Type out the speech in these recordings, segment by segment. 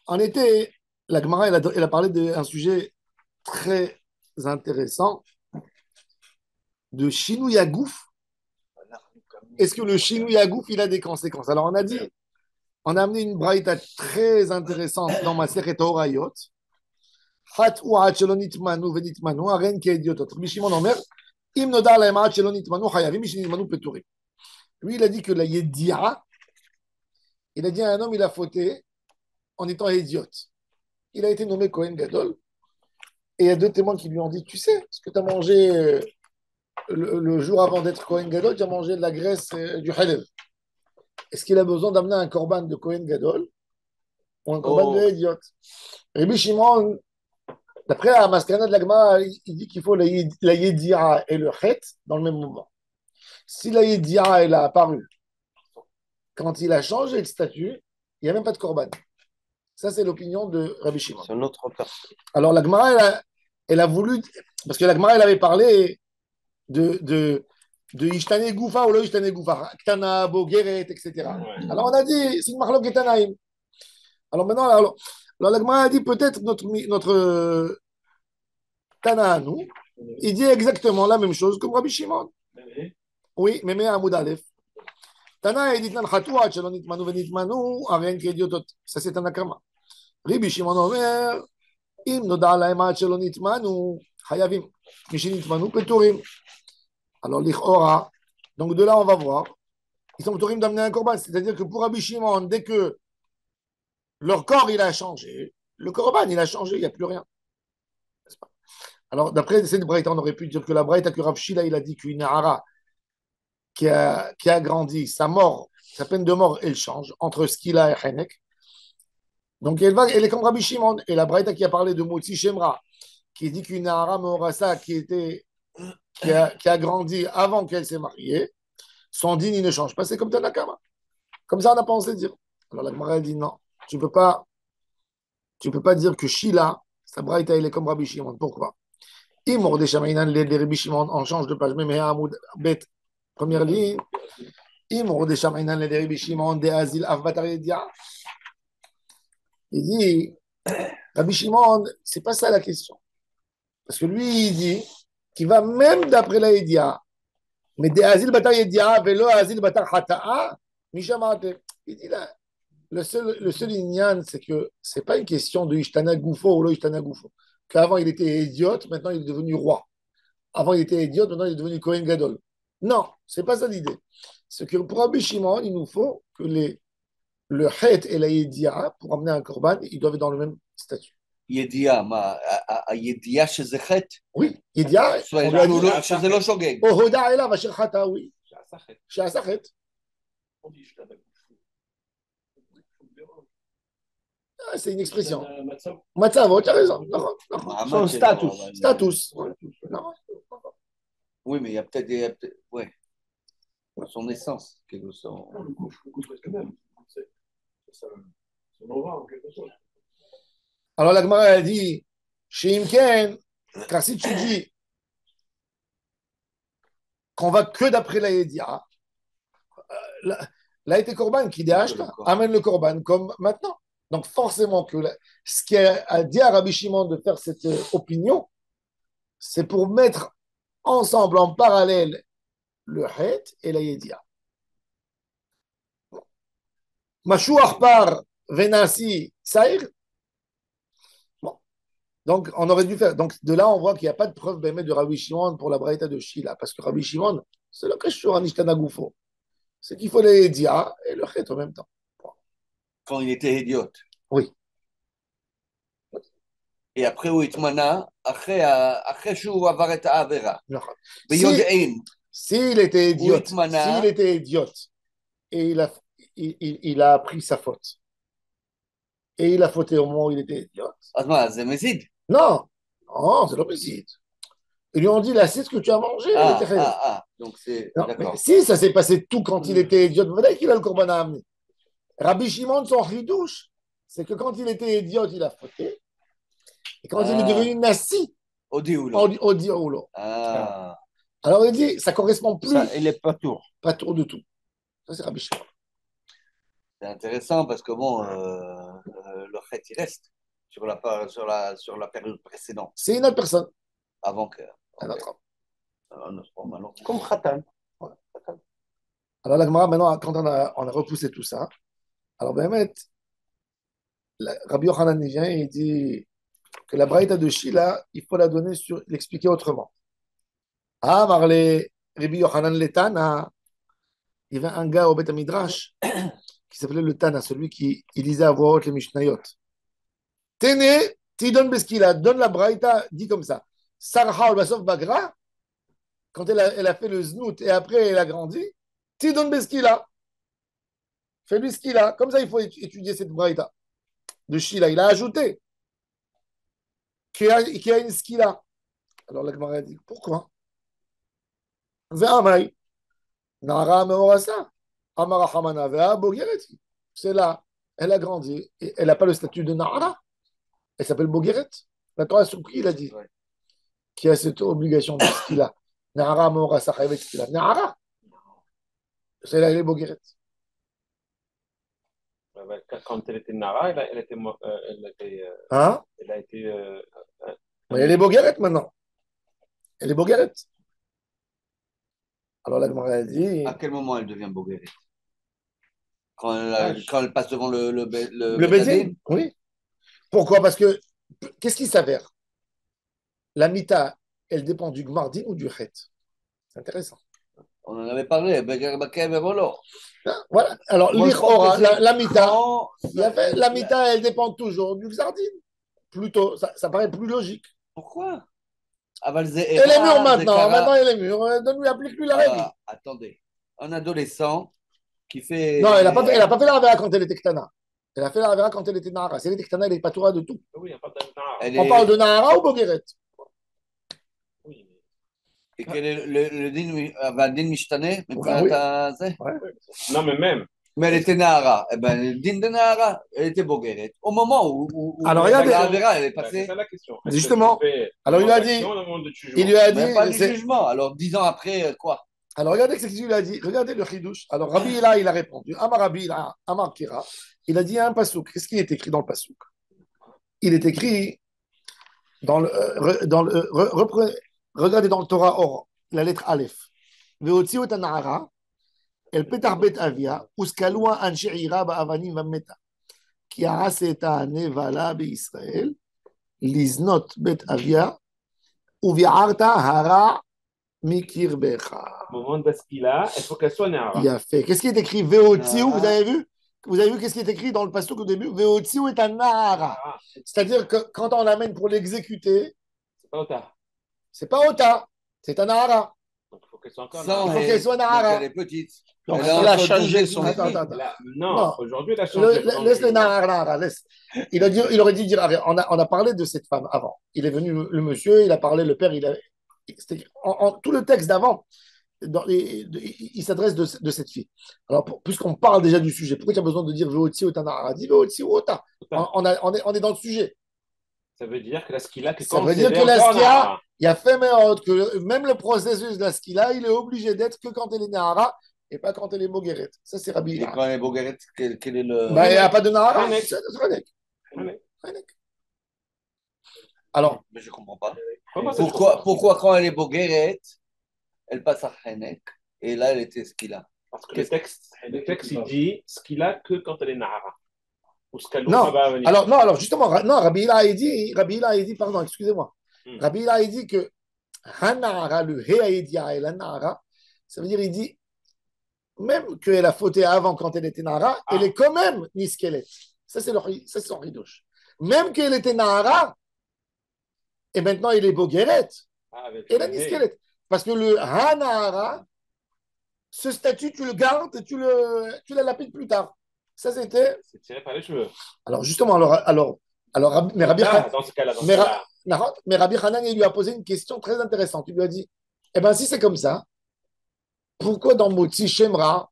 En été, la Gemara, elle a parlé d'un sujet très intéressant de Shinou Yagouf. Est-ce que le Shinou Yagouf, il a des conséquences? Alors, on a amené une braïta très intéressante dans ma Masechet Horayot. Hat ou hat shelo nitmanu venitmanu, aren ki idiotot. Rabbi Shimon Omer, im noda lahem hat shelo nitmanu chayavim, mishnitmanu peturim. Lui, il a dit que la yedia, il a dit à un homme, il a fauté en étant idiote. Il a été nommé Kohen Gadol. Et il y a deux témoins qui lui ont dit, tu sais, ce que tu as mangé le jour avant d'être Kohen Gadol, tu as mangé de la graisse du halal. Est-ce qu'il a besoin d'amener un korban de Kohen Gadol ou un korban de Oh, idiote? Rabbi Shimon, d'après la Maskana de l'Agma, il dit qu'il faut la Yedia et le Chet dans le même moment. Si la Yedia elle a apparu quand il a changé de statut, il n'y a même pas de korban. Ça, c'est l'opinion de Rabbi Shimon. c'est une autre personne. Alors la Gemara, elle a voulu, parce que la Gemara, elle avait parlé de Ishtane Goufa ou le Ishtane Goufa, Ktana, Bogeret, etc. Ouais. Alors on a dit, c'est une marloque Ketanaïm. Alors maintenant, alors la Gemara a dit peut-être notre Tana à nous, il dit exactement la même chose comme Rabbi Shimon. Oui, mais Amoud Aleph. Tana, il dit Nan Khatoua, Shalom Nitmanu Venitmanu, Arien Kediotot. Ça, c'est un akama. Rabbi Shimon Omer, Im Noda Lahem Shalom Nitmanu, Hayavim. Mishin Nitmanu, Peturim. Alors, l'Ichora. Donc, de là, on va voir. Ils sont autorisés d'amener un korban. C'est-à-dire que pour Rabbi Shimon, dès que leur corps il a changé, le korban il a changé, il n'y a plus rien. Alors, d'après cette braïta, on aurait pu dire que la braïta que Rav Shila il a dit qu'une hara qui a grandi, sa mort, sa peine de mort, elle change entre Skila et Henek. Donc, elle est comme Rabbi Shimon. Et la braïta qui a parlé de Motsi Shemra, qui dit qu'une hara Morasa qui a grandi avant qu'elle s'est mariée, son digne, il ne change pas. C'est comme Tanakama. Comme ça, on a pensé dire. Alors la Gemara dit non, tu peux pas dire que Shila, sa braïta, il est comme Rabbi Shimon. Pourquoi? Imor de Shamainan, les Rabbi Shimon, on change de page, même Hamoud Bet, première ligne. Imor de Shamainan, les Rabbi Shimon, de Azil, Avbatar Yedia. Il dit, Rabbi Shimon, c'est pas ça la question. Parce que lui, il dit qu'il va même d'après la Yedia, mais de Azil Batar Yedia, Velo Azil Batar Hata'a, Mishamate. Il dit là, le seul ignan, c'est que c'est pas une question de Ishtana Goufo ou lo Ishtana Goufo. Qu'avant, il était idiote, maintenant, il est devenu roi. Avant, il était idiote, maintenant, il est devenu Kohen Gadol. Non, c'est pas ça l'idée. C'est que pour Rabbi Shimon, il nous faut que le Het et la Yedia, pour amener un korban, ils doivent être dans le même statut. ידיעה, מה, הידיעה שזה חטא? Oui, Yedia, זאת אומרת, on lui a dit, שזה לא שוגג. Ohoda elav asher chata, oui. שעשה חטא. Ah, c'est une expression. Matzavo, tu as raison. Son status. Status. Non. Oui, mais il y a peut-être, ouais, son essence, quelque chose. Alors la Gemara a dit, chez Imken, car si tu dis qu'on va que d'après la Yedia, là était Korban qui déhache, amène le Korban comme maintenant. Donc forcément que ce qui a dit à Rabbi Shimon de faire cette opinion, c'est pour mettre ensemble en parallèle le Het et la Yedia. Mashuach par Venasi Saïr. Bon. Donc, on aurait dû faire. Donc, de là, on voit qu'il n'y a pas de preuve de Rabbi Shimon pour la braïta de Shila. Parce que Rabbi Shimon, c'est le Keshur Anishtana Goufo. C'est qu'il faut les Yedia et le Het en même temps. Quand il était idiote. Oui. Et après, הוא התמנה, אחרי שהוא עבר את העבירה. ביודעין. S'il était idiote et il a appris sa faute et il a fauté au moment où il était idiote. אז מה, זה מזיד? Non, c'est l'opposite. Ils lui ont dit, là, c'est ce que tu as mangé. Donc c'est non, d'accord. Si ça s'est passé tout quand il était idiote, vous voyez qu'il a le korban à amener. Rabbi Shimon, son ridouche, c'est que quand il était idiote, il a fauté. Et quand il est devenu nassi, on dit oulo. Alors il dit, ça correspond plus. Ça, il est pas tour. Pas tour de tout. Ça, c'est Rabbi Shimon. C'est intéressant parce que bon, le fait il reste sur la période précédente, C'est une autre personne. avant que. Un Ok. autre homme. Un autre homme, alors. Comme Khatan. Ouais. Alors la Gemara, maintenant, quand on a repoussé tout ça, alors ben, Rabbi Yochanan il vient et il dit que la braïta de Shila, il faut la donner l'expliquer autrement. Ah, Marley, Rabbi Yochanan le Tana, il y avait un gars au Beth Midrash qui s'appelait le Tana, celui qui il lisait à voix haute les Mishnayot. Téné, Tidon Beskila, donne la braïta, dit comme ça. Sarah al-Basov Bagra, quand elle a fait le znout et après elle a grandi, Tidon Beskila, fais-lui ce qu'il a. Comme ça, il faut étudier cette braïta de Shila. Il a ajouté qu'il y a une skila. Alors la Gemara dit pourquoi? Ve'amai, Nara Meorasa, Amara Hamana, Ve'a Bogereti. C'est là, elle a grandi et elle n'a pas le statut de Nara. Elle s'appelle Bogeret. La Torah surpris, il a dit Ouais. qui a cette obligation de skila. Nara Meorasa, avec skila. Nara, c'est là, elle est Bogeret. Quand elle était Nara, Hein? elle a été Mais elle est Bogeret maintenant. Elle est Bogeret. Alors la Gemara a dit À quel moment elle devient Bogueret? Quand Ah, quand elle passe devant le le Beth Bédine. Oui. Pourquoi? Parce que qu'est-ce qui s'avère? La mita, elle dépend du gmardin ou du chet. C'est intéressant. On en avait parlé, Beger Bakev et Volo. Hein, voilà. Alors, Moi, je pense l'Ichora, que c'est la mita, quand la mita, elle dépend toujours du gzardin. Plutôt, ça paraît plus logique. Pourquoi? Aval Elle est mûre Zehera, maintenant. Zekara. Maintenant, elle est mûre. Donne-lui, applique-lui la règle. Attendez. Un adolescent qui fait. Non, elle a pas fait la Ravera quand elle était Ktana. Elle a fait la Ravera quand elle était Nahara. Si elle était Ktana, elle n'est pas Torah de tout. oui, il n'y a pas de Nara. Elle On est- parle de Nahara ou Bogeret? Oui, mais- Et quel est le din, din Mishtane? Ouais, oui. Ouais. Non, mais même. Mais elle était Nahara. Eh ben, le din de Nahara, elle était Bogueret. Au moment où Alors, la regardez. Ravera, elle est C'est passée. ça la question. Justement. Alors, il a dit. Il lui dit. a Mais pas dit. du jugement. Alors, 10 ans après, quoi? Alors, regardez ce qu'il lui a dit. Regardez le chidouche. Alors, Rabbi Ila, il a répondu. Amar Rabbi Ila, Amar Kira. Il a dit un pasouk. Qu'est-ce qui est écrit dans le pasouk? Il est écrit regardez dans le Torah Or, la lettre Aleph. Veotziu et Nahara, el petar bet avia, uskalua an she'ira ba'avanim vameta. Ki araseta nevala be'Israël, liznot bet avia, uvi'arta hara mikirbecha. Au moment de ce qu'il a, il faut qu'elle soit Nara. Il a fait. Qu'est-ce qui est écrit? Veotziu, vous avez vu? Vous avez vu qu'est-ce qui est écrit dans le pasuk au début? Veotziu et Nahara. Ah, C'est-à-dire que quand on l'amène pour l'exécuter, c'est pas Ota. c'est pas Ota, c'est un Nahara. Donc il faut qu'elle soit encore Sans Il faut Nara. qu'elle soit donc, Nahara. elle est petite. Donc, Elle est il a entre changé 12 et son Attends, ethnie. attends. Non, Non. aujourd'hui, il a changé. Laisse le Nahara, laisse. Il aurait dû dire, on a parlé de cette femme avant. Il est venu, le monsieur, il a parlé, le père, tout le texte d'avant, il s'adresse de cette fille. Alors, puisqu'on parle déjà du sujet, pourquoi tu as besoin de dire Veotzi ou Tanahara? Dis Veotzi ou Ota. On est dans le sujet. Ça veut dire que la skila, Ça veut dire que la skila, il y a fait que même le processus de la skila, il est obligé d'être que quand elle est Nahara et pas quand elle est Bogeret. Ça, c'est Rabbi Et Ila. quand elle est Bogueret, quel est le. Il n'y a pas de Nahara. Renek. C'est Renek. Renek. Renek. Alors, Mais je comprends pas. Comment ça, Pourquoi quand elle est Bogueret, elle passe à Henek et là, elle était ce qu'il a? Parce que le texte, il dit ce qu'il a que quand elle est Nahara. Ou ce qu'elle non. va venir. Alors justement, non, Rabbi Ila a dit, pardon, excusez-moi. Rabbi Ila a dit que Hanahara, le Heaïdia et la Nahara, ça veut dire, il dit, même qu'elle a fauté avant quand elle était Nahara, elle est quand même Niskelet. Ça, c'est son ridouche. Même qu'elle était Nahara, et maintenant elle est Bogeret, elle est Niskelet. Parce que le Hanahara, ce statut, tu le gardes et tu la lapides plus tard. Ça, c'était. C'est tiré par les cheveux. Alors, justement, mais Rabbi Hanan. Dans ce cas-là, Mais Rabbi Hanan, il lui a posé une question très intéressante. Il lui a dit eh bien, si c'est comme ça, pourquoi dans Moti Shemra,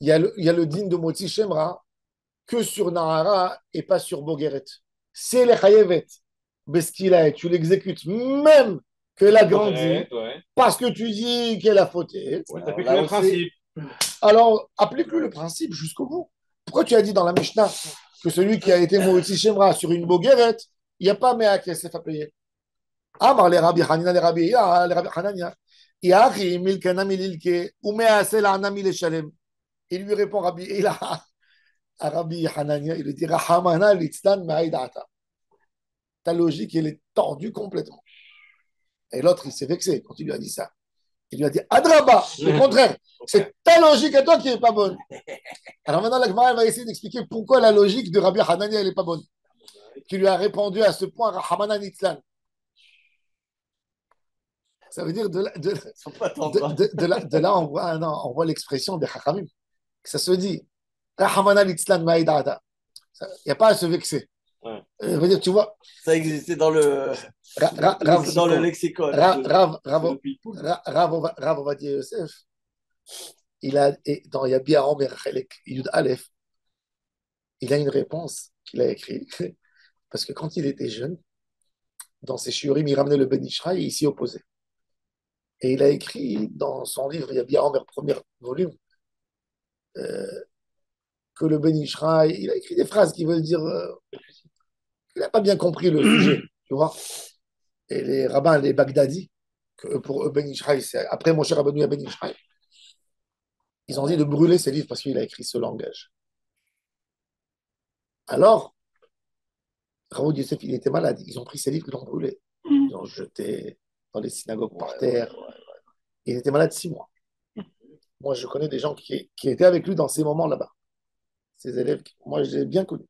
il y a le digne de Moti Shemra que sur Nahara et pas sur Bogeret? C'est les Chayevet. Beskilaet, tu l'exécutes même qu'elle a grandi, parce que tu dis qu'elle a fauté. Ouais, t'appliques le principe. Alors, applique-lui le principe jusqu'au bout. Pourquoi tu as dit dans la Mishnah que celui qui a été Moïtzi Shemra sur une Bogeret, il n'y a pas Mea Kesef à payer? Amar les Rabbi Hanina, les Rabbi Hanania. Yachi milkana mililke, ou Mea Sel Anami le Shalem. Il lui répond Rabbi Ila à Rabbi Hanania, il lui dit Rahamana litzlan ma'idata. Ta logique, elle est tordue complètement. Et l'autre, il s'est vexé quand il lui a dit ça. Il lui a dit Adraba, le contraire. C'est ta logique à toi qui n'est pas bonne. Alors maintenant, la Gemara va essayer d'expliquer pourquoi la logique de Rabbi Hanania, elle n'est pas bonne. Qui lui a répondu à ce point Rahamana litzlan. Ça veut dire de là, on voit l'expression des Chachamim. Ça se dit, Rahamana litzlan ma'idata. Il n'y a pas à se vexer. Ouais. Veut dire, tu vois. Ça existait dans le, dans le lexicon. Rav Ovadia Yosef, il a, dans Yabi Aram Erchelek Yud Aleph, il a une réponse qu'il a écrite. Parce que quand il était jeune, dans ses shiurim, il ramenait le Ben Ishraï et il s'y opposait. Et il a écrit dans son livre, Yabi Aram, premier volume, que le Ben Ishraï, il a écrit des phrases qui veulent dire qu'il n'a pas bien compris le sujet, tu vois. Et les rabbins, les Baghdadi, que pour eux, Ben Ishraï, c'est après Moshe Rabbeinu à Ben Ishraï, ils ont dit de brûler ses livres parce qu'il a écrit ce langage. Alors, Raoud Youssef, il était malade. Ils ont pris ses livres, ils l'ont brûlé. Ils l'ont jeté dans les synagogues par terre. Il était malade 6 mois. Moi, je connais des gens qui étaient avec lui dans ces moments là-bas. Ces élèves, moi, je les ai bien connus.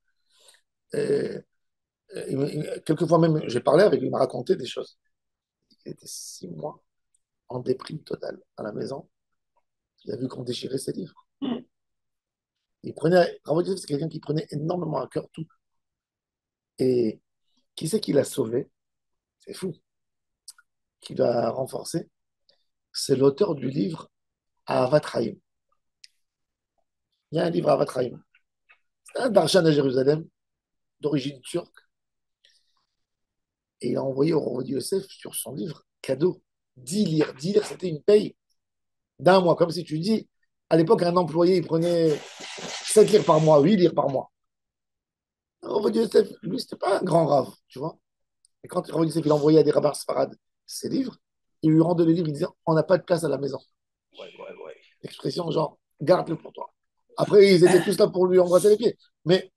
Quelquefois même, j'ai parlé avec lui, il m'a raconté des choses. Il était 6 mois en déprime totale à la maison. Il a vu qu'on déchirait ses livres. Il prenait, Raoud Youssef, c'est quelqu'un qui prenait énormément à cœur tout. Et qui c'est qui l'a sauvé? C'est fou. Qui l'a renforcé? C'est l'auteur du livre Ahavat Chaim. Il y a un livre Ahavat Chaim. C'est un darshan à Jérusalem, d'origine turque. Et il a envoyé au roi Yosef sur son livre cadeau 10 lire. 10 lire, c'était une paye d'un mois. Comme si tu dis, à l'époque, un employé, il prenait 7 lire par mois, 8 lire par mois. Le roi Yosef, lui, c'était pas un grand rave, tu vois. Et quand le roi Yosef, il envoyait à des rabbins sfarades ses livres, il lui rendait le livre, il disait, on n'a pas de place à la maison. Ouais. Expression genre, garde-le pour toi. Après, ils étaient tous là pour lui embrasser les pieds. Mais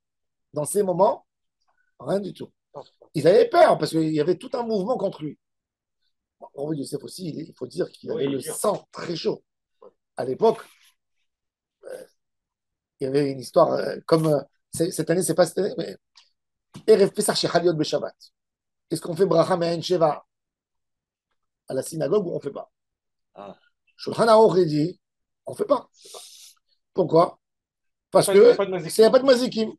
dans ces moments, rien du tout. Ils avaient peur parce qu'il y avait tout un mouvement contre lui. Rav Youssef aussi, il faut dire qu'il avait le sang très chaud. À l'époque, il y avait une histoire comme cette année, c'est pas cette année, mais Erev Pesach chez Chaliot Beshabbat. Est-ce qu'on fait Bracha Me'en Sheva à la synagogue ou on ne fait pas? Shulchan Aruch dit, on ne fait pas. Pourquoi? Parce que il n'y a pas de mazikim.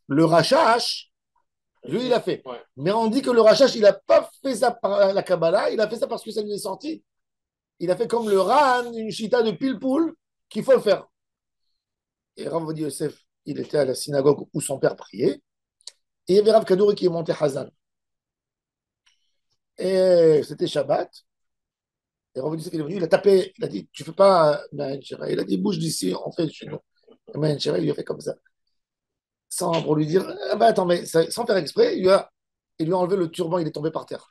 Le Rachash, lui, il a fait. Ouais. Mais on dit que le Rachash, il n'a pas fait ça par la Kabbalah, il a fait ça parce que ça lui est sorti. Il a fait comme le Ran, une chita de pile-poule, qu'il faut le faire. Et Rav Ovadia Yosef, il était à la synagogue où son père priait. Et il y avait Rav Kadouri qui est monté Hazan. Et c'était Shabbat. Et Rav Ovadia Yosef, il est venu, il a tapé, il a dit, tu ne fais pas Ma'en Sheva. Il a dit, bouge d'ici, on fait chez nous. Ma'en Sheva, il lui a fait comme ça. Sans pour lui dire, ah ben attends, mais sans faire exprès, il lui a enlevé le turban, il est tombé par terre.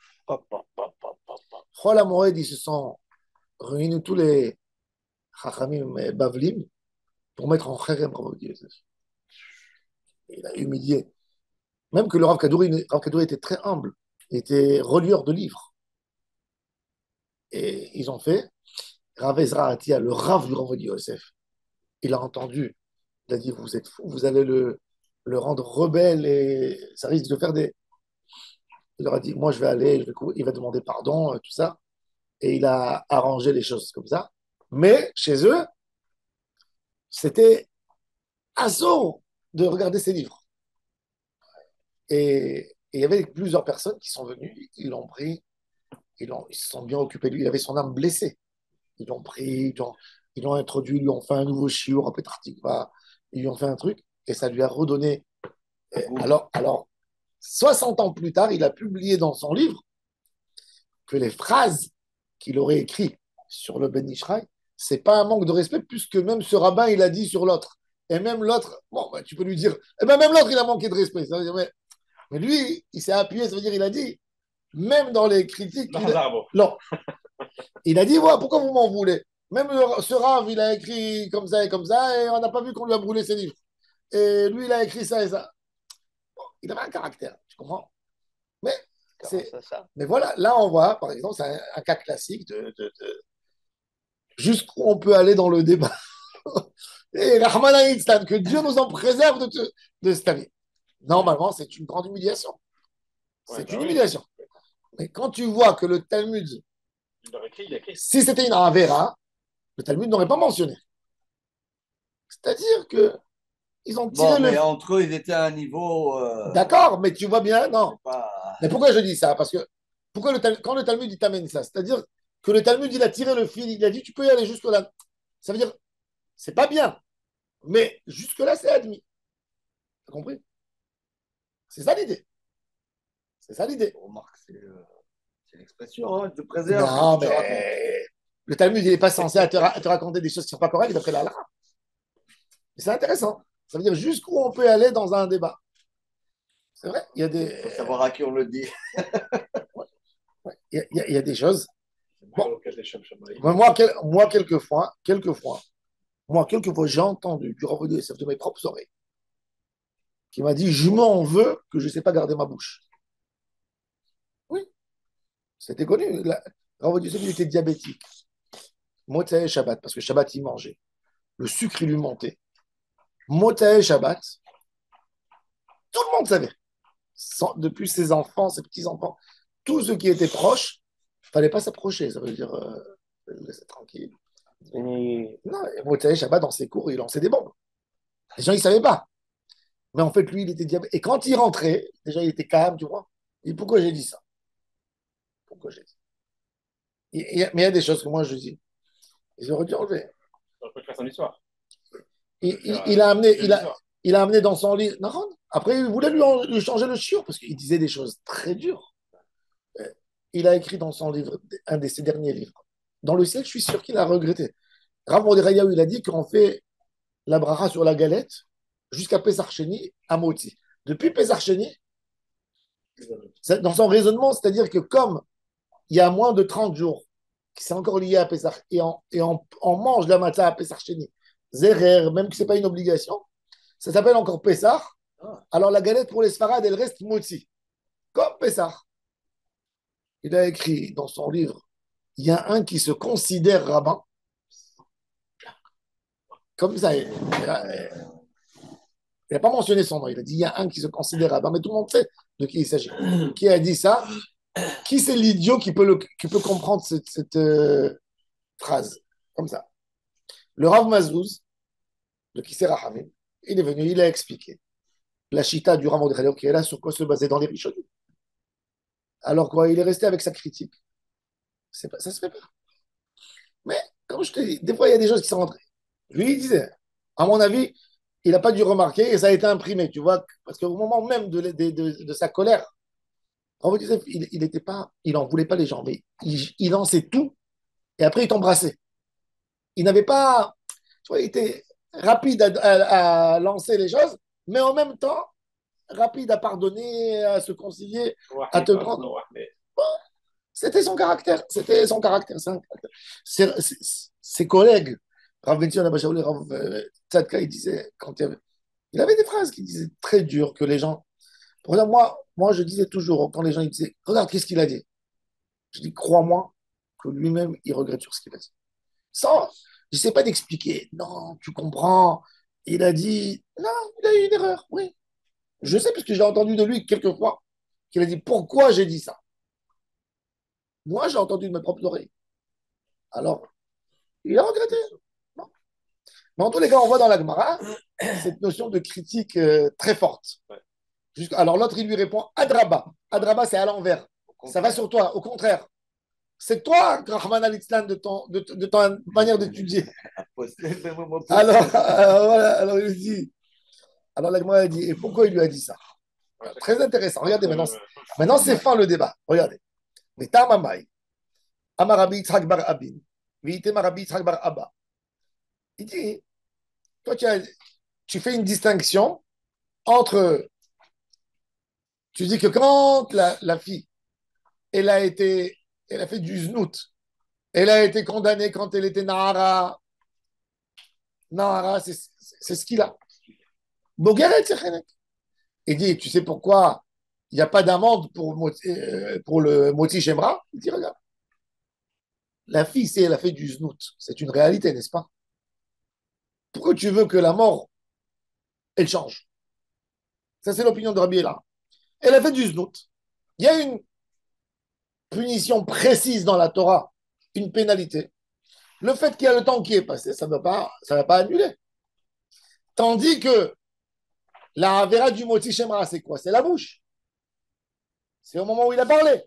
Chola Moed, ils se sont réunis tous les Chachamim Bavlim pour mettre en Cherem Rav Ovadia Yosef. Il a humilié. Même que le Rav Kadouri était très humble, il était relieur de livres. Et ils ont fait, Rav Ezra Atia, le Rav du Rav Ovadia Yosef, il a entendu, il a dit, vous êtes fous, vous allez le rendre rebelle et ça risque de faire des... Il leur a dit, moi je vais aller, il va demander pardon, tout ça. Et il a arrangé les choses comme ça. Mais chez eux, c'était assaut de regarder ces livres. Et il y avait plusieurs personnes qui sont venues, ils l'ont pris, ils se sont bien occupés de lui, il avait son âme blessée. Ils l'ont pris, ils l'ont introduit, ils lui ont fait un nouveau shiur à Petah Tikva, ils lui ont fait un truc, et ça lui a redonné. Alors, 60 ans plus tard, il a publié dans son livre que les phrases qu'il aurait écrites sur le Ben Ishraï, c'est pas un manque de respect, puisque même ce rabbin, il a dit sur l'autre. Et même l'autre, bon, bah, tu peux lui dire, eh ben même l'autre, il a manqué de respect. Ça veut dire, mais lui, il s'est appuyé, ça veut dire, il a dit, même dans les critiques, non, il a dit, ouais, pourquoi vous m'en voulez? Même ce Rav, il a écrit comme ça, et on n'a pas vu qu'on lui a brûlé ses livres. Et lui, il a écrit ça et ça. Bon, il avait un caractère, tu comprends? Mais, mais voilà, là, on voit, par exemple, c'est un cas classique jusqu'où on peut aller dans le débat. Et Rahman Islam, que Dieu nous en préserve de cette année. Normalement, c'est une grande humiliation. C'est une humiliation. Mais quand tu vois que le Talmud, si c'était une Avera, le Talmud n'aurait pas mentionné. C'est-à-dire que ils ont tiré mais entre eux, ils étaient à un niveau. D'accord, mais tu vois bien, non. Pas... Mais pourquoi je dis ça? Parce que quand le Talmud il t'amène ça, c'est-à-dire que le Talmud il a tiré le fil, il a dit tu peux y aller jusque là. Ça veut dire c'est pas bien, mais jusque là c'est admis. T'as compris? C'est ça l'idée. C'est ça l'idée. Remarque, c'est l'expression, hein, je préserve. Non, mais le Talmud, il n'est pas censé te raconter des choses qui ne sont pas correctes d'après la Lara. C'est intéressant. Ça veut dire jusqu'où on peut aller dans un débat. C'est vrai, il y a des. Il faut savoir à qui on le dit. Ouais, il y a des choses. Bon. Moi, quelquefois, j'ai entendu du Rav Yosef de mes propres oreilles qui m'a dit je m'en veux que je ne sais pas garder ma bouche. Oui, c'était connu. Rav Yosef, il était diabétique. Motsai Shabbat, parce que Shabbat, il mangeait. Le sucre, il lui montait. Motsai Shabbat, tout le monde savait. Depuis ses enfants, ses petits-enfants, tous ceux qui étaient proches, il ne fallait pas s'approcher. Ça veut dire laisser tranquille. Non, Motsai Shabbat, dans ses cours, il lançait des bombes. Les gens, ils ne savaient pas. Mais en fait, lui, il était diabétique. Et quand il rentrait, déjà, il était calme, tu vois. Et pourquoi j'ai dit ça? Pourquoi j'ai dit mais il y a des choses que moi, je dis. J'aurais dû enlever. On peut faire son histoire. Il a amené dans son livre. Non, après, il voulait lui changer le chiot parce qu'il disait des choses très dures. Il a écrit dans son livre, un de ses derniers livres. Dans le ciel, je suis sûr qu'il a regretté. Rav Mordechai, il a dit qu'on fait la bracha sur la galette jusqu'à Pesarcheni à Moti. Depuis Pesarcheni, dans son raisonnement, c'est-à-dire que comme il y a moins de 30 jours, qui c'est encore lié à Pessah, et on mange la matzah à Pesarcheni, Zerer, même que ce n'est pas une obligation, ça s'appelle encore Pessah. Alors la galette pour les Sfarades, elle reste Moti, comme Pessah. Il a écrit dans son livre, il y a un qui se considère rabbin, comme ça, il n'a pas mentionné son nom, il a dit il y a un qui se considère rabbin, mais tout le monde sait de qui il s'agit. Qui a dit ça? Qui c'est l'idiot qui peut comprendre cette phrase? Comme ça. Le Rav Mazouz, de Kisser Rahamim, il est venu, il a expliqué la chita du Rav Mordechai qui est là, sur quoi se baser dans les Rishonim. Alors quoi, il est resté avec sa critique. Ça se fait pas. Mais, comme je te dis, des fois, il y a des choses qui sont rentrées. Lui, il disait, à mon avis, il n'a pas dû remarquer et ça a été imprimé, tu vois, parce qu'au moment même de sa colère, Rav Yosef, il était pas, il n'en voulait pas les gens, mais il lançait tout et après il t'embrassait. Il n'avait pas, tu vois, il était rapide à lancer les choses, mais en même temps, rapide à pardonner, à se concilier, à te prendre. C'était son caractère. C'était son caractère. Ses collègues, Rav Benzion Abashaouli, Rav Tzadka, il avait des phrases qui disaient très dures que les gens. Pour exemple, moi, je disais toujours, quand les gens ils disaient, regarde, qu'est-ce qu'il a dit? Je dis, crois-moi que lui-même, il regrette sur ce qu'il a dit. Sans, je ne sais pas d'expliquer. Non, tu comprends. Il a dit, non, il a eu une erreur, oui. Je sais parce que j'ai entendu de lui quelques fois qu'il a dit, pourquoi j'ai dit ça? Moi, j'ai entendu de mes propres oreilles. Alors, il a regretté. Bon. Mais en tous les cas, on voit dans la Gemara cette notion de critique très forte. Alors l'autre, il lui répond Adraba. Adraba, c'est à l'envers. Ça va sur toi. Au contraire. C'est toi, Rahman al-Islam, de ta manière d'étudier. Alors, il dit. Alors la Gemara dit et pourquoi il lui a dit ça? Très intéressant. Regardez maintenant c'est fin le débat. Regardez. Mais Tamamai, Amarabi Yitzhak bar Abin, Vitem Arabi Yitzhak bar Abba. Il dit toi, tu tu fais une distinction entre, tu dis que quand la fille, elle a fait du znout, elle a été condamnée quand elle était Nahara. Nahara, c'est ce qu'il a. Bogeret, c'est Chenek. Il dit, tu sais pourquoi il n'y a pas d'amende pour le Moti Shemra? Il dit, regarde, la fille, c'est elle a fait du znout. C'est une réalité, n'est-ce pas? Pourquoi tu veux que la mort, elle change? Ça, c'est l'opinion de Rabbi Ela. Elle a fait du znout. Il y a une punition précise dans la Torah, une pénalité. Le fait qu'il y a le temps qui est passé, ça ne va pas annuler. Tandis que la Avera du Moti Shemra, c'est quoi? C'est la bouche. C'est au moment où il a parlé.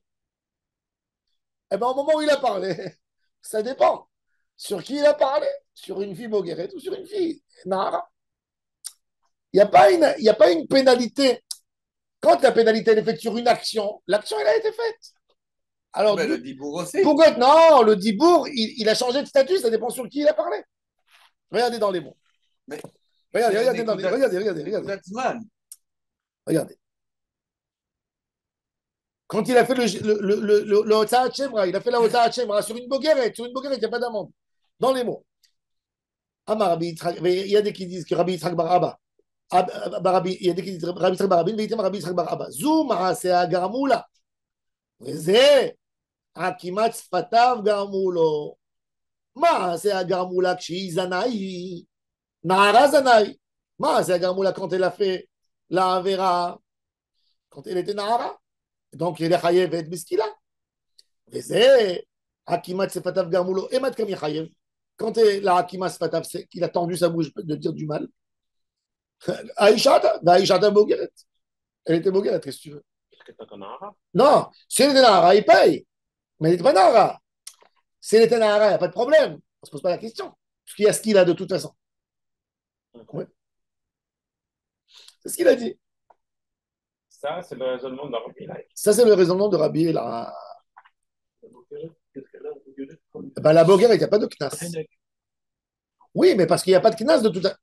Eh bien, au moment où il a parlé, ça dépend. Sur qui il a parlé? Sur une fille Bogueret ou sur une fille Nahara? Il n'y a pas une pénalité. Quand la pénalité est faite sur une action, l'action, elle a été faite. Alors, Mais le dibour aussi. Pourquoi? Non, le dibour, il a changé de statut, ça dépend sur qui il a parlé. Regardez dans les mots. Mais regardez. Regardez. Quand il a fait le Hotza Hachemra, il a fait la Hotza Hachemra sur une boguerette, il n'y a pas d'amende. Dans les mots. Il y a des qui disent que Rabbi Yitzhak bar Abba, il y a des qui disent Rabbi Yitzhak bar Rabin, Rabbi Yitzhak bar Abba. Zou Maaseh Garmula. וזה עקימת שפתיו גרמו לו. מעשה הגרמו לה כשהיא זנאי, נערה זנאי. מעשה הגרמו לה quand elle a fait la עבירה, quand elle était נערה. Donc elle est חייבת בסקילה. וזה עקימת שפתיו גרמו לו. אימת כמי חייב. Quand la עקימת שפתיו, c'est qu'il a tendu sa bouche de dire du mal. האישתה בוגרת. Elle était בוגרת, qu'est-ce que tu veux? Non, si elle était Nahara, il paye. Mais elle n'était pas Nahara. Si elle était Nahara, il n'y a pas de problème. On ne se pose pas la question. Parce qu'il y a ce qu'il a de toute façon. Ouais. C'est ce qu'il a dit. Ça, c'est le raisonnement de Rabbi Ela. Ça, c'est le raisonnement de Rabbi Ela. Ben, la Bogueret, il n'y a pas de Knas. Oui, mais parce qu'il n'y a pas de Knas de toute façon.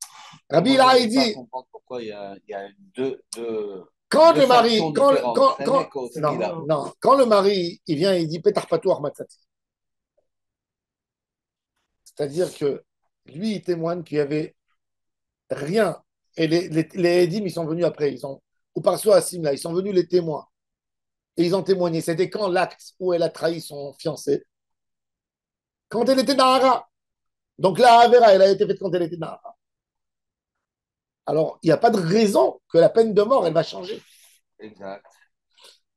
Rabbi Ela, il dit. Pourquoi il y a deux quand deux le mari, factions quand, différentes. non, quand le mari, il vient et il dit Petar Patou Armatsati. C'est-à-dire que lui, il témoigne qu'il n'y avait rien. Et les Edim, ils sont venus après. Ou par Soasim, là, ils sont venus les témoins. Et ils ont témoigné. C'était quand l'acte où elle a trahi son fiancé? Quand elle était Nahara. Donc la Havera, elle a été faite quand elle était Nahara. Alors, il n'y a pas de raison que la peine de mort, elle va changer. Exact.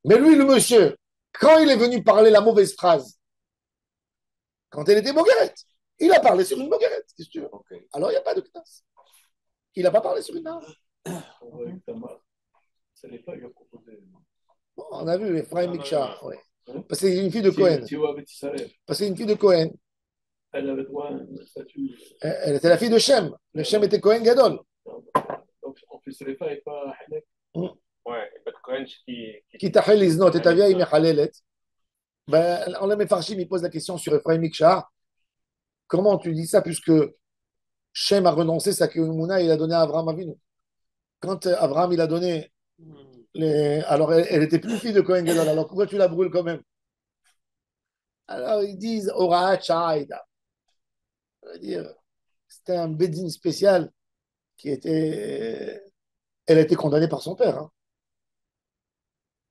Mais lui, le monsieur, quand il est venu parler la mauvaise phrase, quand elle était Boguerette, il a parlé sur une Boguerette, qu'est-ce que tu veux? Okay. Alors, il n'y a pas de classe. Il n'a pas parlé sur une Nahara. Bon, on a vu Ephraim Miksha. Ouais. Parce que c'est une fille de Cohen. Parce que c'est une fille de Cohen. Elle avait droit à un statut. Elle était la fille de Shem. Le Shem était Cohen Gadol. Donc, en plus, les femmes et pas Halek. Ouais, Cohen qui t'achel iznot et ta vieille mechalelet. Ben, on les Farshim, il pose la question sur Ephraim Miksha. Comment tu dis ça puisque Shem a renoncé sa Keumuna et il a donné à Abraham Avinu. Quand Abraham il a donné alors elle était plus fille de Cohen Gadol. Alors pourquoi tu la brûles quand même? Alors ils disent Oraat Sha'aida. Ça veut dire c'était un bedin spécial qui était. Elle a été condamnée par son père. Hein.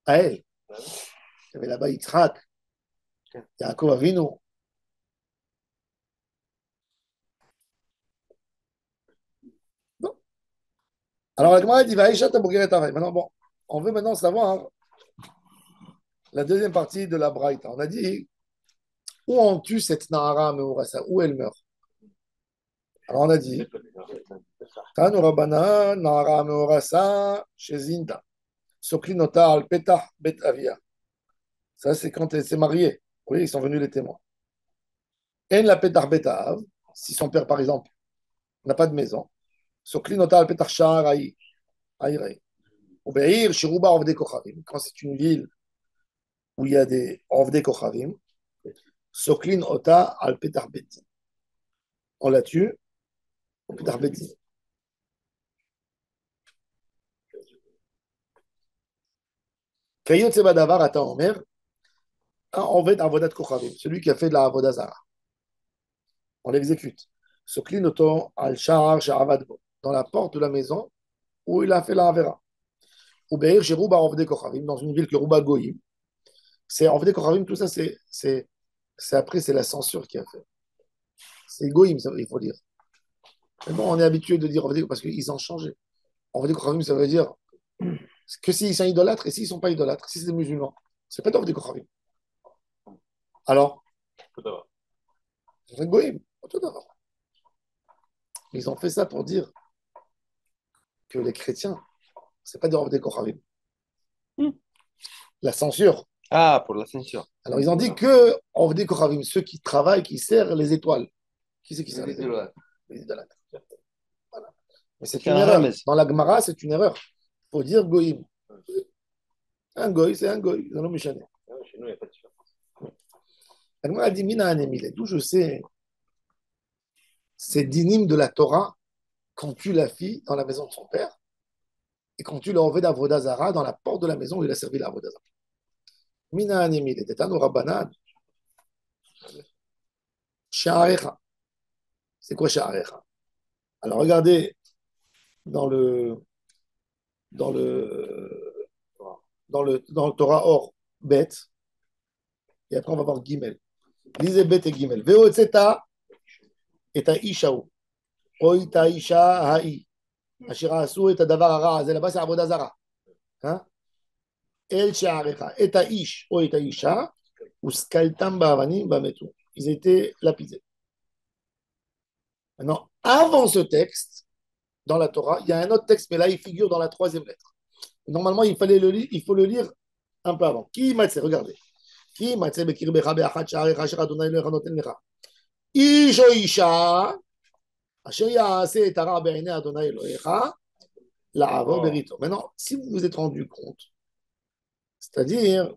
À elle. Il y avait là-bas Yitzhak, Yaakov Avinu. Bon. Alors la Gemara dit Vaïcha Tabougeret Aray. Maintenant, bon, on veut maintenant savoir la deuxième partie de la Braïta. On a dit où on tue cette Nahara Meurasa, où elle meurt. Alors on a dit Tanu Rabana Nahara Meurasa chez Zinda. Soklinota al Petah Bet Avia. Ça, c'est quand elle s'est mariée. Oui, ils sont venus les témoins. En la Petah Bet Av, si son père, par exemple, n'a pas de maison. Soklinota al Petah Shahar Aïrei. Ou Be'ir, Shiruba Ovde Kochavim. Quand c'est une ville où il y a des Ovde Kochavim, Soklin Ota al Petah Betin. On la tue au Petah Betin. Kayot Sebadavar Ata Omer, Oved Avodat Kochavim, celui qui a fait de la Avodah Zara. On l'exécute. Soklinoto al Sha'ar Sha'avad Bo, dans la porte de la maison où il a fait la Avera. Ou Be'ir chez Rouba Ovde Kochavim, dans une ville que Rouba Goyim. C'est Ovde Kochavim, tout ça, c'est après, c'est la censure qui a fait. C'est Goyim, ça, il faut dire. Mais bon, on est habitué de dire Ovde parce qu'ils ont changé. Ovde Kochavim, ça veut dire que s'ils sont idolâtres et s'ils ne sont pas idolâtres, si c'est des musulmans, c'est pas Ovde Kochavim. Alors, c'est Goïm, tout d'abord. Ils ont fait ça pour dire que les chrétiens, c'est pas des Kochavim. La censure. Ah, pour la censure. Alors, ils ont dit que Ovdei Kochavim, ceux qui travaillent, qui serrent les étoiles. Qui c'est qui sert les étoiles? Les idolâtres. Voilà. Mais c'est une erreur. Dans la Gemara, c'est une erreur. Il faut dire Goïm. Un Goï, c'est un Goï. Chez nous, il n'y a pas de différence. La Gemara dit Mina Anemile. D'où je sais, c'est dinim de la Torah quand tue la fille dans la maison de son père et quand tue le Oved Avodah Zara dans la porte de la maison où il a servi la Avodah Zara. Mina Anemile. C'était un Rabbanan. Sha'arecha. C'est quoi Sha'arecha? Alors regardez dans le Torah Or, Bet, et après on va voir Gimel. Lisez Bet et Gimel. Veotzeta et ta Ishaou. Oi ta Isha ha'i. Ashira asu et ta davar hara. Là-bas c'est Avodah Zara. Hein? El Sha'arecha. Et ta Ish. Oi ta Isha. Uskaltam ba'avanim ba'metu. Ils étaient lapidés. Maintenant, avant ce texte, dans la Torah, il y a un autre texte, mais là, il figure dans la troisième lettre. Normalement, il faut le lire un peu avant. Qui m'a regardez. Qui m'a dit, Bekir Becha Be'achat Sha'arecha Asher Adonai Elohecha Noten Lecha. Ish o Isha, Asher Ya'aseh et Hara Be'einei Adonai Elohecha, La'avor Berito. Maintenant, si vous vous êtes rendu compte, c'est-à-dire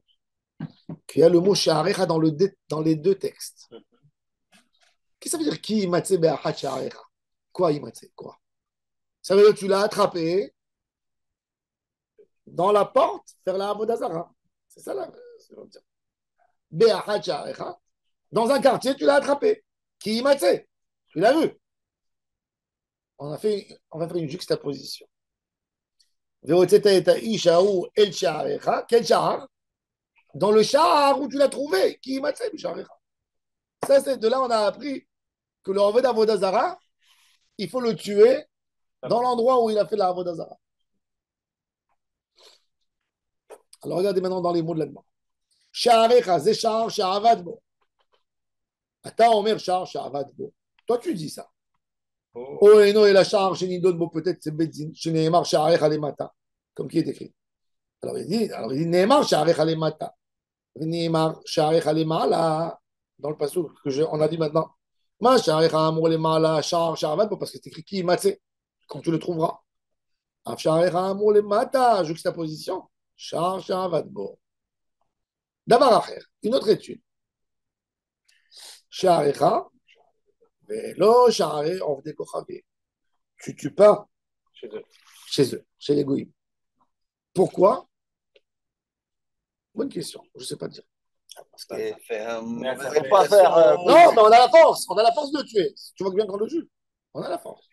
qu'il y a le mot Sha'arecha dans les deux textes. Qu'est-ce que ça veut dire qui m'a dit Be'achat Sha'arecha? Quoi, Imatse? Quoi? Ça veut dire que tu l'as attrapé dans la porte vers la Avodah Zara. C'est ça là. Be'achat Sha'arecha. Dans un quartier, tu l'as attrapé. Qui m'a dit? Tu l'as vu. On va faire une juxtaposition. Ve'otzeta et Ishaou el Sha'arecha. Quel Sha'ar? Dans le Sha'ar où tu l'as trouvé. Qui m'a dit? Sha'arecha. Ça, c'est de là on a appris que le Oved Avodah Zara, il faut le tuer dans l'endroit où il a fait la Avodah Zara. Alors regardez maintenant dans les mots de l'Agma. Sha'arecha, ze sha'ar sha'avad bo. Ata omer sha'ar sha'avad bo. Toi tu dis ça. Oh eno et la sha'ar shenidon bo, peut-être c'est bedzin, sheneemar sha'arecha lemata, comme qui est écrit. Alors il dit neemar sha'arecha lemata. Neemar sha'arecha lemala. Dans le passage on a dit maintenant. Ma sha'arecha amur lemala sha'ar sha'avad bo, parce que c'est écrit qui matzé, quand tu le trouveras. Af sha'arecha amur lemata, juxtaposition. Sha'ar sha'avad bo. D'abord après, une autre étude. Sha'arecha, velo sha'are ovdei kochavim. Tu tues pas chez eux, chez les goïms. Pourquoi? Bonne question, je ne sais pas dire. Parce qu'il fait un faut pas faire, Non, mais on a la force de le tuer. Tu vois bien qu'on le tue. On a la force.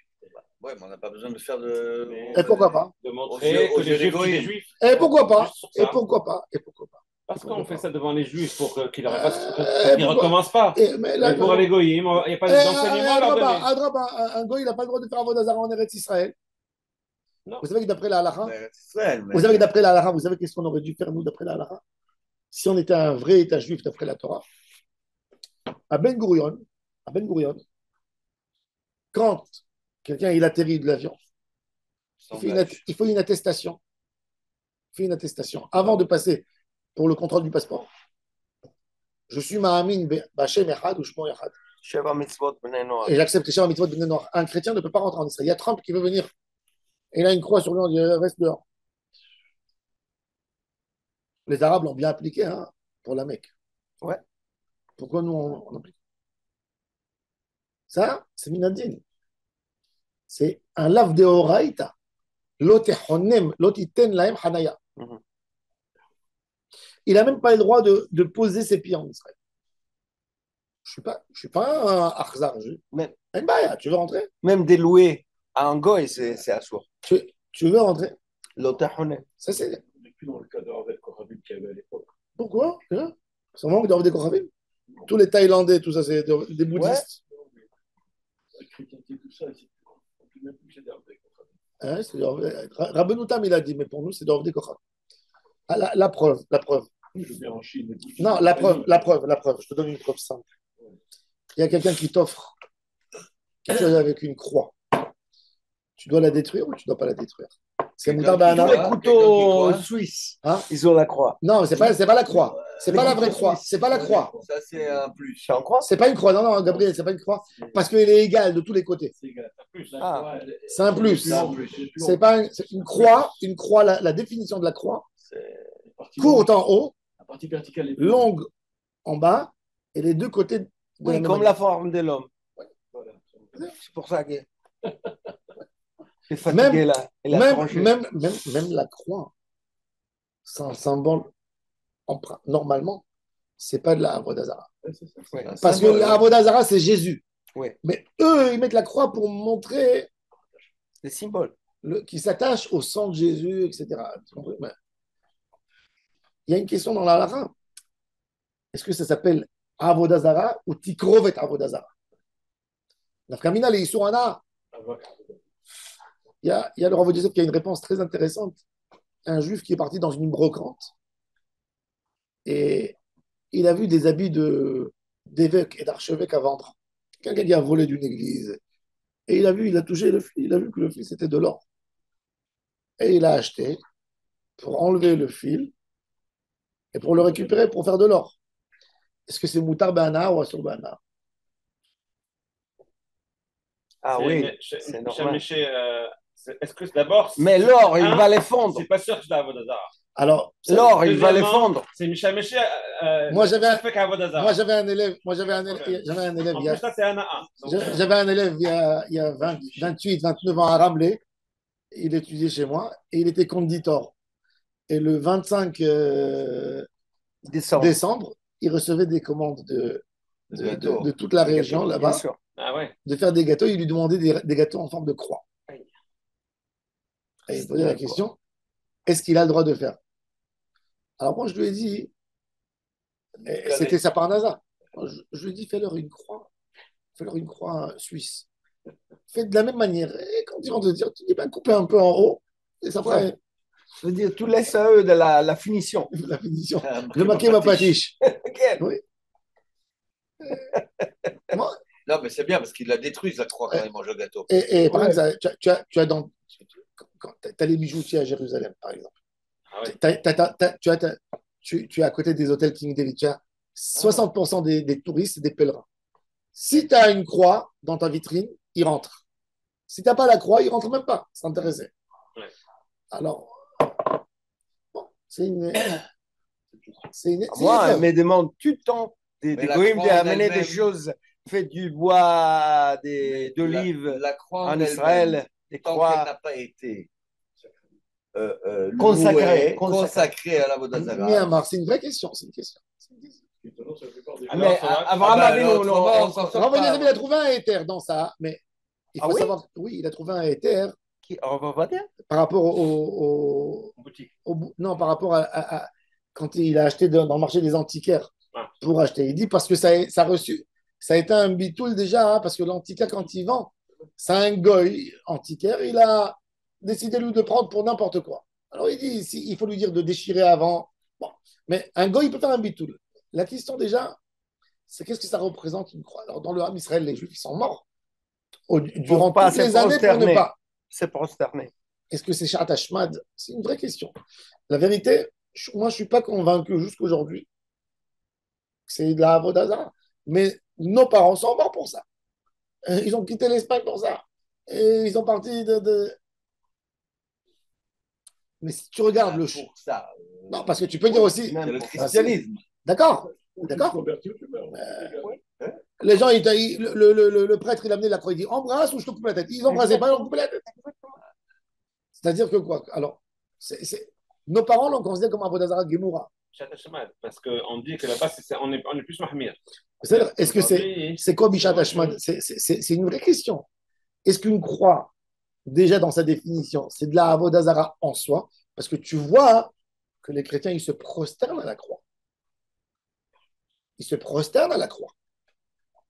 Oui, mais on n'a pas besoin de faire de. Et pourquoi pas? De montrer que les Juifs sont des Juifs. Et pourquoi pas? Juste sur ça. Et pourquoi pas? Et pourquoi pas? Parce qu'on fait ça devant les Juifs pour qu'ils pourquoi- ne recommencent pas. Mais là, Mais pour les goyim, il n'y a pas d'enseignement à leur donner. un goy, il n'a pas le droit de faire Avodah Zara en Eretz Israël. Non. Vous savez que d'après la halakha, Israël, mais- vous savez que d'après la halakha, vous savez qu'est-ce qu'on aurait dû faire nous d'après la halakha? Si on était un vrai État juif d'après la Torah, à Ben Gurion, quand quelqu'un il atterrit de l'avion, il faut une attestation. Il fait une attestation avant de passer pour le contrôle du passeport. Je suis Ma'amin B'Hashem Echad ou Shmo Echad. Sheva mitzvot b'nei noach. Et j'accepte les Sheva Mitzvot B'nei Noach. Un chrétien ne peut pas rentrer en Israël. Il y a Trump qui veut venir. Et il a une croix sur lui, on dit reste dehors. Les Arabes l'ont bien appliqué hein, pour la Mecque. Ouais. Pourquoi nous on applique? Ça, c'est Minadine. C'est un lave de Horaïta. L'otiten laem hanaya. Il n'a même pas le droit de poser ses pieds en Israël. Je suis pas un Akhzar. Même, Tu veux rentrer? même des loués à un goy, c'est assourd. Tu veux rentrer? L'otahone. Ça, c'est. On n'est plus dans le cas de Ravel Koravim qu'il y avait à l'époque. Pourquoi? Hein? C'est un manque d'Orvé Kochavim. Tous les Thaïlandais, tout ça, c'est des bouddhistes. La chrétienté, tout ça, on ne peut même plus que c'est des Ravel Koravim. Hein, Rabbeinu Tam, il a dit, mais pour nous, c'est d'Orvé Kochavim. Ah, la preuve, la preuve. Je viens en Chine. Non, la preuve. Je te donne une preuve simple. Il y a quelqu'un qui t'offre quelque chose avec une croix. Tu dois la détruire ou tu ne dois pas la détruire? C'est Quelqu'un Moutar qui Tous Bahana. les doit- couteaux quelqu'un qui suisses, Hein? ils ont la croix. Non, c'est pas la croix. C'est pas la vraie croix. C'est pas la croix. Ça, c'est un plus. C'est en croix? C'est pas une croix. Non, Gabriel, c'est pas une croix. Parce qu'elle est égale de tous les côtés. C'est égal. Ah. C'est un plus. C'est pas c'est une croix. Une croix, la définition de la croix, courte en haut, La partie verticale est plus longue en bas, et les deux côtés de la Oui, même comme manière. la forme de l'homme. Voilà. C'est pour ça que est fatigué là. Il a tranché. Même la croix, c'est un symbole, normalement, c'est pas de la Avodazara. Ouais, c'est ça. Ouais. Parce que la Avodazara, c'est Jésus. Oui, Mais eux, ils mettent la croix pour montrer des symboles. qu'ils s'attachent au sang de Jésus, etc. Mais il y a une question dans la Lara. Est-ce que ça s'appelle Avodazara ou Tikrovet Avodazara? Nafkamina, les Isurana. Il y a le Rav Yosef qui a une réponse très intéressante. Un juif qui est parti dans une brocante et il a vu des habits d'évêque et d'archevêque à vendre. Quelqu'un qui a volé d'une église. Et il a touché le fil, il a vu que le fil c'était de l'or. Et il a acheté pour enlever le fil et pour le récupérer pour faire de l'or. Est-ce que c'est Moutar Bana ou Assur Bana? Ah C'est- oui, mais c'est Michel normal. Miché, est-ce que d'abord. Mais l'or, il Un, va les fondre. C'est pas sûr que c'est Avodazara. Alors, L'or, il va les Deuxièmement, fondre. C'est Michel Miché. Moi, j'avais- fait qu'Avodazara. moi j'avais un élève, j'avais un élève En il y a- plus, ça, c'est un à un. Donc, j'avais un élève il y a 28, 29 ans à Ramleh. Il étudiait chez moi et il était conditor. Et le 25 Décembre. décembre, il recevait des commandes de toute la Des région gâteaux, là-bas bien sûr. Ah ouais. de faire des gâteaux. Il lui demandait des gâteaux en forme de croix. Et il posait la question, est-ce qu'il a le droit de faire? Alors moi, je lui ai dit, et c'était ça par hasard. Je lui ai dit, fais-leur une croix. Fais-leur une croix suisse. Fais de la même manière. Et quand ils vont te dire, tu dis, ben, coupez un peu en haut. Et ça fera Je veux dire, tu laisses à eux de la finition. la finition. Un Le maquet ma patiche. Ok. Oui. Moi, Non, mais c'est bien parce qu'il la détruit, la croix, quand il mange le gâteau. et par Ouais. exemple, tu as t'as les bijoutiers à Jérusalem, par exemple. Ah ouais. Tu es à côté des hôtels King David. Tu as 60% des touristes, c'est des pèlerins. Si tu as une croix dans ta vitrine, ils rentrent. Si tu n'as pas la croix, ils ne rentrent même pas s'intéresser. Ouais. Alors, bon, c'est une Moi, elle épreuve. me demande tout le temps des Mais la goïms croix en d'amener des elle-même- choses faites du bois, d'olives La croix en elle-même, Israël, des tant qu'elle croix n'a pas été consacrées. consacrée à la Vodazara. Myanmar, c'est une vraie question. C'est une question. Étonnant, c'est la plupart des Ah, Mais ça va. Abraham Ah bah, Avinu, l'autre, on va- on s'en sort Alors, pas. il a trouvé un éther dans ça, mais il faut Ah oui savoir, oui, il a trouvé un éther On va dire. par rapport Boutique. non, par rapport quand il a acheté dans le marché des antiquaires Ah. pour acheter. Il dit parce que ça a été un bitoul déjà, hein, parce que l'antiquaire, quand il vend, c'est un goy antiquaire, il a décidé, lui, de prendre pour n'importe quoi. Alors, il dit, il faut lui dire de déchirer avant. Bon. Mais un goy, il peut faire un bitoul. La question, déjà, c'est qu'est-ce que ça représente une croix? Alors, dans le Ham Israël, les Juifs, ils sont morts durant pas toutes les se années pour ne prosterner. pas. C'est prosterné. Est-ce que c'est Shat Hashmad? C'est une vraie question. La vérité, moi, je ne suis pas convaincu jusqu'aujourd'hui que c'est de la Avodazara. Mais nos parents sont morts pour ça. Ils ont quitté l'Espagne pour ça. Et ils sont partis Mais si tu regardes le... Pour ça. Non, parce que tu peux dire aussi... C'est le Même christianisme. D'accord, Ou tu d'accord. te convertis ou tu meurs. Les gens, le prêtre, il a amené la croix, il dit embrasse ou je te coupe la tête. Ils embrassaient pas, ils ont coupé la tête. C'est-à-dire que quoi? Alors, nos parents l'ont considéré comme un Avodazara Gemoura. Bishat Hashmad, parce qu'on dit que là-bas, on est plus mahmir. Est-ce que c'est quoi Bishat Hashmad? C'est une vraie question. Est-ce qu'une croix, déjà dans sa définition, c'est de la Avodah Zarah en soi? Parce que tu vois que les chrétiens, ils se prosternent à la croix. Ils se prosternent à la croix.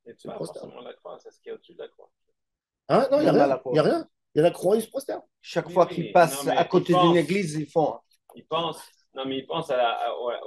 C'est pas forcément la croix, c'est ce qu'il y a au-dessus de la croix. Hein? Non, il n'y a Même à rien. la croix. Il n'y a rien. Il y a la croix, ils se prosternent. Chaque Oui, fois oui. qu'ils passent Non, mais à côté ils d'une pensent. église, ils font. Ils pensent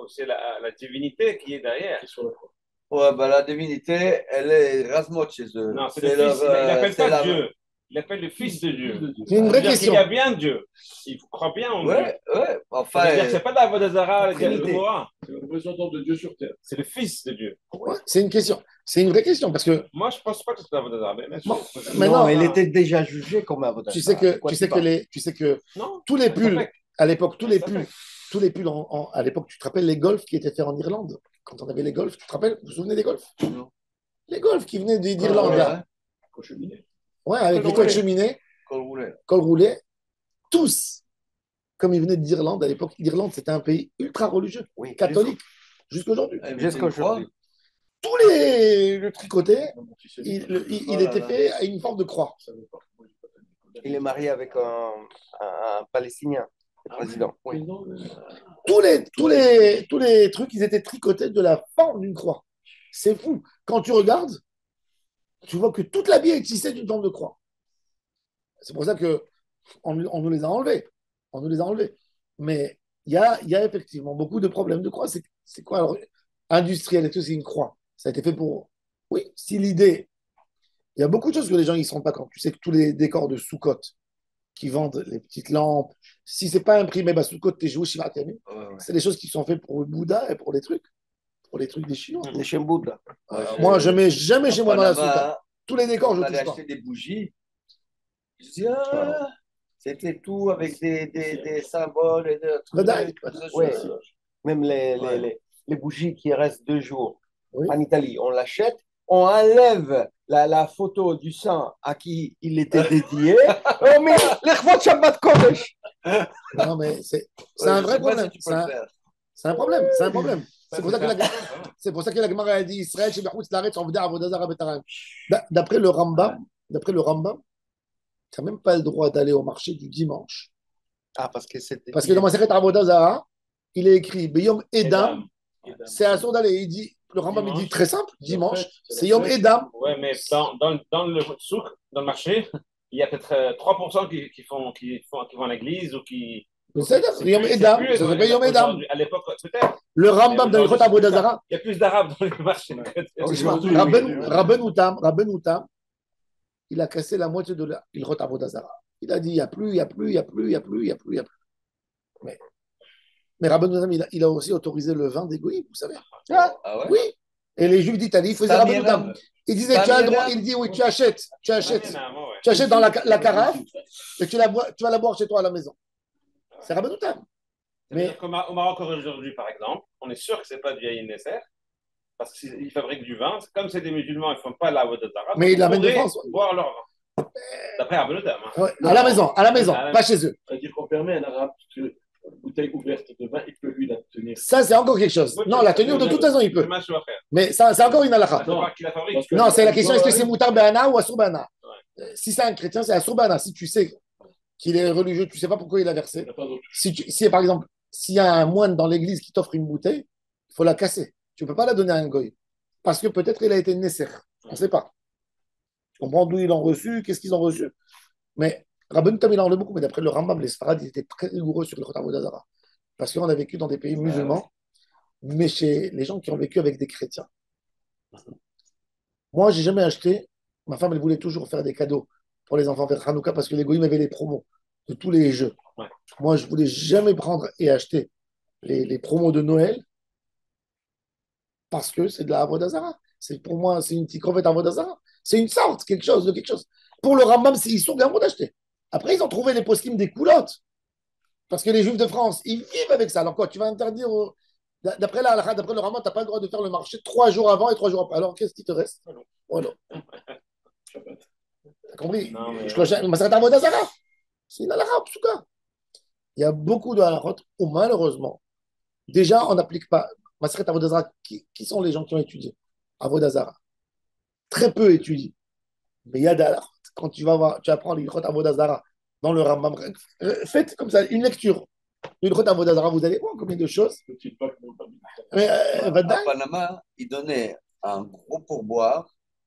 aussi à la divinité qui est derrière. Qui est sur la croix. Ouais, bah, la divinité, elle est rasmot chez eux. Non, c'est le fils. Il n'appelle c'est pas Dieu. Il appelle le fils de Dieu. C'est une vraie C'est-à-dire question. qu'il y a bien Dieu. Il croit bien en Dieu. Ouais, ouais. Enfin, Ça veut dire que c'est pas de la Avodah Zarah, Trinité. C'est le représentant de Dieu sur terre. c'est le fils de Dieu. Ouais, c'est une question. C'est une vraie question parce que Moi, je ne pense pas que c'est de la Avodah Zarah. Mais Bon, je- mais non, non, il était déjà jugé comme avocat. tu sais que Non, tous les pulls Sapek. à l'époque, tous les Sapek. pulls, à l'époque, tu te rappelles les golfs qui étaient faits en Irlande quand on avait les golfs, tu te rappelles, vous vous souvenez des golfs? Non. Les golfs qui venaient d'Irlande, Ouais, là. Au cheminée. Ouais, avec Col les toits de roulé. cheminée, Col roulé. col roulé, tous, comme ils venaient d'Irlande à l'époque. L'Irlande, c'était un pays ultra religieux, Oui. catholique, jusqu'aujourd'hui. Ah, mais Jusqu'à c'est une croix. aujourd'hui. Tous le tricoté, Mon fils est libre. il était fait à une forme de croix. Ça veut pas. Moi, j'ai pas de- Il est marié avec un Palestinien, le président. Oui. Mais non, mais- Tous les trucs, ils étaient tricotés de la forme d'une croix. C'est fou. Quand tu regardes, tu vois que toute la vie est tissée d'une forme de croix. C'est pour ça que on nous les a enlevés. On nous les a enlevés. Mais il y a effectivement beaucoup de problèmes de croix. C'est quoi alors, industriel et tout, c'est une croix. Ça a été fait pour. Oui, si l'idée. Il y a beaucoup de choses que les gens ne se rendent pas compte. Tu sais que tous les décors de Soukot qui vendent les petites lampes, si c'est pas imprimé, bah, Soukot, t'es joué Shiva Temi. Ouais, ouais. C'est des choses qui sont faites pour le Bouddha et pour les trucs des Chinois. Les Chemboud, là. Moi, je mets jamais chez moi dans la souka. Panama, Tous les décors, on je allait touche pas. acheter des bougies. Je dis, ah, c'était tout avec des symboles et des Vedai. Ouais. Même les bougies qui restent 2 jours Oui. en Italie, on l'achète, on enlève la photo du saint à qui il était dédié. On met l'Echvot Shabbat Kodesh. Non, mais c'est un vrai problème. C'est un problème. C'est un problème. C'est pour ça que la Gemara a dit Israël, chez Bechutz Laretz, on veut dire Avodazara Betaram. D'après le Rambam, tu n'as même pas le droit d'aller au marché du dimanche. Ah, parce que c'était. Parce que dans ma secrète Avodazara, il est écrit Beyom Edam, c'est assourd d'aller. Il dit, le Rambam, il dit très simple, dimanche, c'est Yom Edam. Oui, mais dans le souk, dans le marché, il y a peut-être 3% qui vont à l'église ou qui. C'est Yom Edam, ça s'appelle Yom Edam. À l'époque, peut-être. Le Rambam dans le Avodazara, Il y a plus d'arabes dans le marché. Rabben Outam, il a cassé la moitié de l'Ilchot Avodazara. Il a dit, il n'y a plus. Mais Rabben Outam, il a aussi autorisé le vin des goïms, vous savez. Ah ouais? Oui. Et les Juifs d'Italie faisaient Rabben Outam. Il disait, tu as le droit, il dit, oui, tu achètes dans la carafe et tu vas la boire chez toi à la maison. C'est Rabben Outam. Mais au Maroc aujourd'hui, par exemple, on est sûr que ce n'est pas du Yayin Nesser, parce qu'ils fabriquent du vin. Comme c'est des musulmans, ils ne font pas la Avodah Zarah. Mais ils l'amènent de France. Boire leur vin. D'après Rabben Outam. Ouais, à la maison, pas chez eux. C'est-à-dire qu'on permet à un arabe que une bouteille ouverte de vin, il peut lui la tenir. Ça, c'est encore quelque chose. Non, la tenue, de toute façon, il peut. Mais ça, c'est encore une halakha. Non, c'est la question, est-ce que c'est Moutar Be'ana ou Assour Be'ana? Si c'est un chrétien, c'est Assour Be'ana. Si tu sais qu'il est religieux, tu ne sais pas pourquoi il a versé. Si par exemple, s'il y a un moine dans l'église qui t'offre une bouteille, il faut la casser. Tu ne peux pas la donner à un goy. Parce que peut-être il a été nécessaire. On ne sait pas. Tu comprends d'où ils l'ont reçu, qu'est-ce qu'ils ont reçu. Mais Rabben Tam, il en a beaucoup, mais d'après le Rambam, les Sfarad, ils étaient très rigoureux sur le Chot Avodazara. Parce qu'on a vécu dans des pays musulmans, mais chez les gens qui ont vécu avec des chrétiens. Moi, j'ai jamais acheté. Ma femme, elle voulait toujours faire des cadeaux pour les enfants vers Hanouka parce que les goyim avaient les promos de tous les jeux. Ouais. Moi, je voulais jamais prendre et acheter les promos de Noël parce que c'est de la Avodazara. C'est pour moi, c'est une petite crevette Avodazara. C'est une sorte, quelque chose. Pour le Rambam, ils sont bien bons d'acheter. Après, ils ont trouvé les poskim des coulottes. Parce que les Juifs de France, ils vivent avec ça. Alors quoi, tu vas interdire. D'après le Rambam, tu n'as pas le droit de faire le marché 3 jours avant et 3 jours après. Alors, qu'est-ce qui te reste? Voilà. T'as compris? C'est une halakha, en tout cas. Il y a beaucoup de halakhot où malheureusement, Déjà, on n'applique pas. Maseret Avodazara, qui sont les gens qui ont étudié Avodazara? Très peu étudient. Mais il y a des quand tu vas voir, tu apprends l'Ilchot Avodazara dans le Rambam, faites comme ça une lecture. L'Ilchot Avodazara, vous allez voir combien de choses. Mais, À Vadaï, Panama, ils donnaient un gros pourboire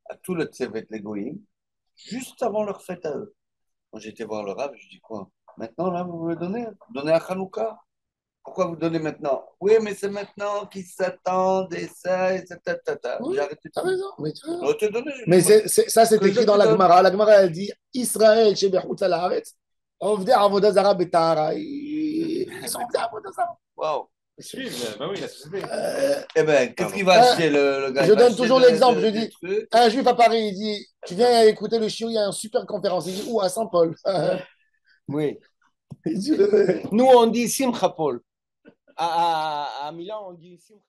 à tout le Tsevet Legoïm juste avant leur fête à eux. Quand j'étais voir le Rav, je dis quoi? Maintenant, là, vous me le donnez? Vous donnez à Hanouka? Pourquoi vous donnez maintenant? Oui, mais c'est maintenant qu'ils s'attendent et ça, et ça, ta, ta, ta. oui, J'ai arrêté de t'as dire. raison. Mais, tu vois. Je te donné. Mais ça, c'est Que je écrit dans te la donne. Gemara. La Gemara, elle dit Israël, chez Bechutz al Haaretz, on faisait Avodazara Betahara. Ils sont faisait Avodazara. Waouh. Suivre, bah oui, la société. Eh ben, qu'est-ce qu'il va acheter le gars? Je Il va donne acheter toujours l'exemple. Je des dis trucs. un juif à Paris, il dit tu viens écouter le chiot, il y a une super conférence. Il dit où? À Saint-Paul. Oui. Il dit, Nous, on dit Simcha Paul. À Milan, on dit Simcha.